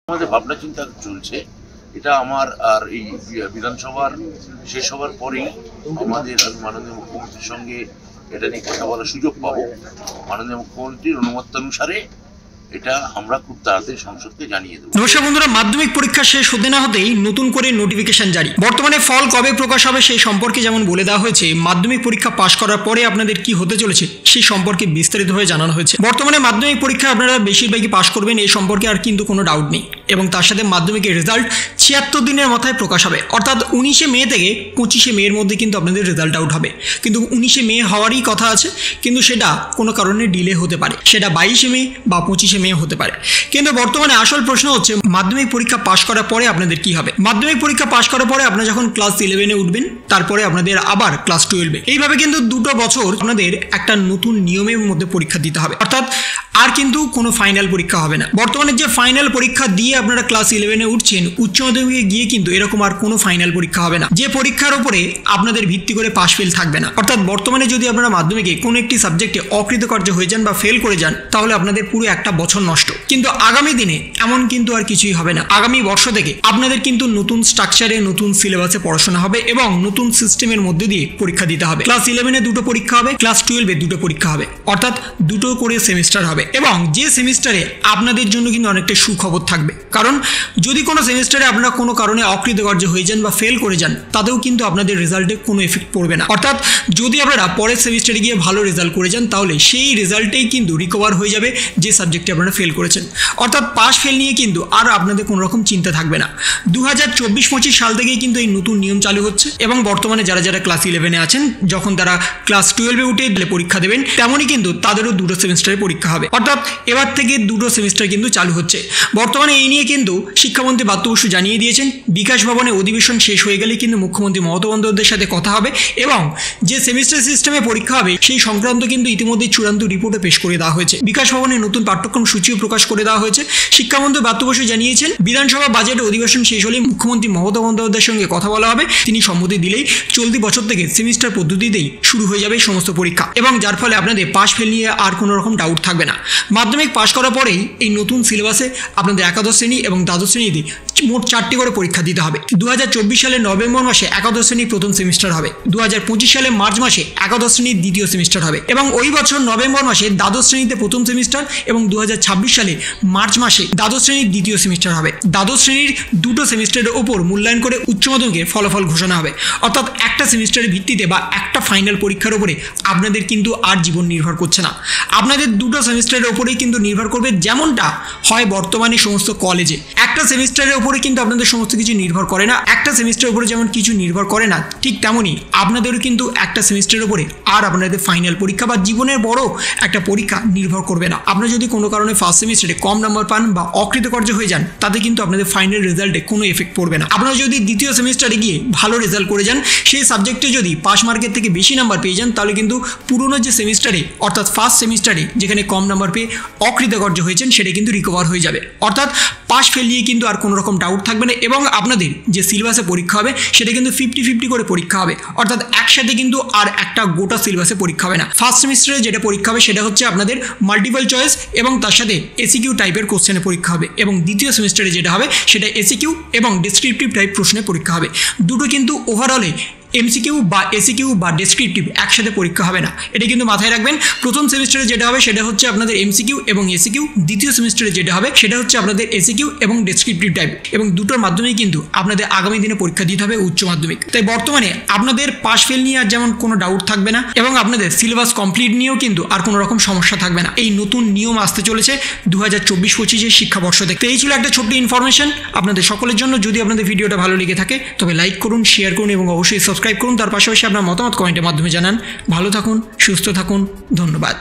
আমাদের ভাবনা চিন্তা চলছে। এটা আমার আর এই বিধানসভার শেষ হওয়ার পরেই আমাদের মাননীয় মুখ্যমন্ত্রীর সঙ্গে এটা নিয়ে কথা বলার সুযোগ পাবো। মাননীয় মুখ্যমন্ত্রীর অনুমতানুসারে এটা আমরা খুব তাড়াতাড়ি সংসদকে জানিয়ে দেবো। নমস্কার বন্ধুরা, মাধ্যমিক পরীক্ষা শেষ হতে না হতেই নতুন করে নোটিফিকেশন জারি। বর্তমানে ফল কবে প্রকাশ হবে সেই সম্পর্কে যেমন বলে দেওয়া হয়েছে, মাধ্যমিক পরীক্ষা পাশ করার পরে আপনাদের কি হতে চলেছে সেই সম্পর্কে বিস্তারিতভাবে জানানো হয়েছে। বর্তমানে মাধ্যমিক পরীক্ষা আপনারা বেশিরভাগই পাশ করবেন, এই সম্পর্কে আর কিন্তু কোনো ডাউট নেই। এবং তার সাথে মাধ্যমিকের রেজাল্ট 76 দিনের মাথায় প্রকাশ হবে, অর্থাৎ 19শে মে থেকে 25শে মের মধ্যে কিন্তু আপনাদের রেজাল্ট আউট হবে। কিন্তু 19শে মে হওয়ারই কথা আছে, কিন্তু সেটা কোনো কারণে ডিলে হতে পারে, সেটা 22শে মে বা 25শে মে হতে পারে। কিন্তু বর্তমানে আসল প্রশ্ন হচ্ছে মাধ্যমিক পরীক্ষা পাশ করার পরে আপনাদের কি হবে। মাধ্যমিক পরীক্ষা পাশ করার পরে আপনারা যখন ক্লাস 11-এ উঠবেন, তারপরে আপনাদের আবার ক্লাস 12-এ, এইভাবে কিন্তু 2 বছর আপনাদের একটা নতুন নিয়মের মধ্যে পরীক্ষা দিতে হবে, অর্থাৎ আর কিন্তু কোনো ফাইনাল পরীক্ষা হবে না। বর্তমানে যে ফাইনাল পরীক্ষা দিয়ে আপনারা ক্লাস 11-এ উঠছেন, উচ্চ মাধ্যমিকে গিয়ে কিন্তু এরকম আর কোনো ফাইনাল পরীক্ষা হবে না, যে পরীক্ষার উপরে আপনাদের ভিত্তি করে পাস ফেল থাকবে না। অর্থাৎ বর্তমানে যদি আপনারা মাধ্যমিকে কোনো একটি সাবজেক্টে অকৃতকার্য হয়ে যান বা ফেল করে যান, তাহলে আপনাদের পুরো একটা বছর নষ্ট। কিন্তু আগামী দিনে এমন কিন্তু আর কিছুই হবে না। আগামী বর্ষ থেকে আপনাদের কিন্তু নতুন স্ট্রাকচারে, নতুন সিলেবাসে পড়াশোনা হবে এবং নতুন সিস্টেমের মধ্যে দিয়ে পরীক্ষা দিতে হবে। ক্লাস 11-এ 2টো পরীক্ষা হবে, ক্লাস 12-এ 2টো পরীক্ষা হবে, অর্থাৎ 2টো করে সেমিস্টার হবে। এবং যে সেমিস্টারে আপনাদের জন্য কিন্তু অনেকটা সুখবর থাকবে, কারণ যদি কোনো সেমিস্টারে আপনারা কোনো কারণে অকৃতকার্য হয়ে যান বা ফেল করে যান, তাতেও কিন্তু আপনাদের রেজাল্টে কোনো এফেক্ট পড়বে না। অর্থাৎ যদি আপনারা পরের সেমিস্টারে গিয়ে ভালো রেজাল্ট করে যান, তাহলে সেই রেজাল্টেই কিন্তু রিকভার হয়ে যাবে যে সাবজেক্টে আপনারা ফেল করেছেন। অর্থাৎ পাস ফেল নিয়ে কিন্তু আর আপনাদের কোনো রকম চিন্তা থাকবে না। 2024-25 সাল থেকেই কিন্তু এই নতুন নিয়ম চালু হচ্ছে। এবং বর্তমানে যারা যারা ক্লাস 11-এ আছেন, যখন তারা ক্লাস 12-এ উঠে পরীক্ষা দেবেন, তেমনই কিন্তু তাদেরও 2টো সেমিস্টারে পরীক্ষা হবে। অর্থাৎ এবার থেকে 2টো সেমিস্টার কিন্তু চালু হচ্ছে। বর্তমানে এই নিয়ে কিন্তু শিক্ষামন্ত্রী ব্রাত্য বসু জানিয়ে দিয়েছেন, বিকাশ ভবনে অধিবেশন শেষ হয়ে গেলে কিন্তু মুখ্যমন্ত্রী মমতা বন্দ্যোপাধ্যায়ের সাথে কথা হবে এবং যে সেমিস্টার সিস্টেমে পরীক্ষা হবে সেই সংক্রান্ত কিন্তু ইতিমধ্যে চূড়ান্ত রিপোর্টে পেশ করে দেওয়া হয়েছে। বিকাশ ভবনে নতুন পাঠ্যক্রম সূচিও প্রকাশ করে দেওয়া হয়েছে। শিক্ষামন্ত্রী ব্রাত্য বসু জানিয়েছেন, বিধানসভা বাজেট অধিবেশন শেষ হলে মুখ্যমন্ত্রী মমতা বন্দ্যোপাধ্যায়ের সঙ্গে কথা বলা হবে। তিনি সম্মতি দিলেই চলতি বছর থেকে সেমিস্টার পদ্ধতিতেই শুরু হয়ে যাবে সমস্ত পরীক্ষা, এবং যার ফলে আপনাদের পাস ফেল নিয়ে আর কোনো রকম ডাউট থাকবে না। মাধ্যমিক পাস করার পরেই এই নতুন সিলেবাসে আপনাদের একাদশ শ্রেণী এবং দ্বাদশ শ্রেণীতে মোট 4টি করে পরীক্ষা দিতে হবে। 2024 সালের নভেম্বর মাসে একাদশ শ্রেণীর প্রথম সেমিস্টার হবে, 2025 সালে মার্চ মাসে একাদশ শ্রেণীর দ্বিতীয় সেমিস্টার হবে, এবং ওই বছর নভেম্বর মাসে দ্বাদশ শ্রেণীতে প্রথম সেমিস্টার এবং 2026 সালে মার্চ মাসে দ্বাদশ শ্রেণীর দ্বিতীয় সেমিস্টার হবে। দ্বাদশ শ্রেণীর 2টো সেমিস্টারের ওপর মূল্যায়ন করে উচ্চ মাধ্যমিকের ফলাফল ঘোষণা হবে। অর্থাৎ একটা সেমিস্টারের ভিত্তিতে বা একটা ফাইনাল পরীক্ষার উপরে আপনাদের কিন্তু আর জীবন নির্ভর করছে না, আপনাদের 2টো সেমিস্টারের ওপরেই কিন্তু নির্ভর করবে, যেমনটা হয় বর্তমানে সমস্ত কলেজে। একটা সেমিস্টারের উপরে কিন্তু আপনাদের সমস্ত কিছু নির্ভর করে না, একটা সেমিস্টারের উপরে যেমন কিছু নির্ভর করে না, ঠিক তেমনই আপনাদেরও কিন্তু একটা সেমিস্টারের উপরে আর আপনাদের ফাইনাল পরীক্ষা বা জীবনের বড় একটা পরীক্ষা নির্ভর করবে না। আপনারা যদি কোনো কারণে ফার্স্ট সেমিস্টারে কম নাম্বার পান বা অকৃতকার্য হয়ে যান, তাতে কিন্তু আপনাদের ফাইনাল রেজাল্টে কোনো এফেক্ট পড়বে না। আপনারা যদি দ্বিতীয় সেমিস্টারে গিয়ে ভালো রেজাল্ট করে যান, সেই সাবজেক্টে যদি পাস মার্কের থেকে বেশি নাম্বার পেয়ে যান, তাহলে কিন্তু পুরনো যে সেমিস্টারে অর্থাৎ ফার্স্ট সেমিস্টারে যেখানে কম নাম্বার পেয়ে অকৃতকার্য হয়েছেন, সেটা কিন্তু রিকভার হয়ে যাবে। অর্থাৎ পাস ফেল নিয়ে কিন্তু আর কোনো রকম ডাউট থাকবে না। এবং আপনাদের যে সিলেবাসে পরীক্ষা হবে সেটা কিন্তু 50-50 করে পরীক্ষা হবে, অর্থাৎ একসাথে কিন্তু আর একটা গোটা সিলেবাসে পরীক্ষা হবে না। ফার্স্ট সেমিস্টারে যেটা পরীক্ষা হবে সেটা হচ্ছে আপনাদের মাল্টিপল চয়েস এবং তার সাথে এসিকিউ টাইপের কোশ্চেনে পরীক্ষা হবে, এবং দ্বিতীয় সেমিস্টারে যেটা হবে সেটা এসিকিউ এবং ডেসক্রিপটিভ টাইপ প্রশ্নে পরীক্ষা হবে। দুটো কিন্তু ওভারঅলে এমসিকিউ বা এসিকিউ বা ডেসক্রিপটিভ একসাথে পরীক্ষা হবে না, এটা কিন্তু মাথায় রাখবেন। প্রথম সেমিস্টারে যেটা হবে সেটা হচ্ছে আপনাদের এমসিকিউ এবং এসিকিউ, দ্বিতীয় সেমিস্টারে যেটা হবে সেটা হচ্ছে আপনাদের এসিকিউ এবং ডেসক্রিপটিভ টাইপ, এবং দুটোর মাধ্যমেই কিন্তু আপনাদের আগামী দিনে পরীক্ষা দিতে হবে উচ্চ মাধ্যমিক। তাই বর্তমানে আপনাদের পাস ফেল নিয়ে আর যেমন কোনো ডাউট থাকবে না, এবং আপনাদের সিলেবাস কমপ্লিট নিয়েও কিন্তু আর কোনো রকম সমস্যা থাকবে না। এই নতুন নিয়ম আসতে চলেছে 2024-25 শিক্ষাবর্ষ থেকে। তো এই ছিল একটা ছোট্ট ইনফরমেশন আপনাদের সকলের জন্য। যদি আপনাদের ভিডিওটা ভালো লেগে থাকে তবে লাইক করুন, শেয়ার করুন এবং অবশ্যই সাবস্ক্রাইব করুন। তার পাশাপাশি আপনার মতামত কমেন্টের মাধ্যমে জানান। ভালো থাকুন, সুস্থ থাকুন, ধন্যবাদ।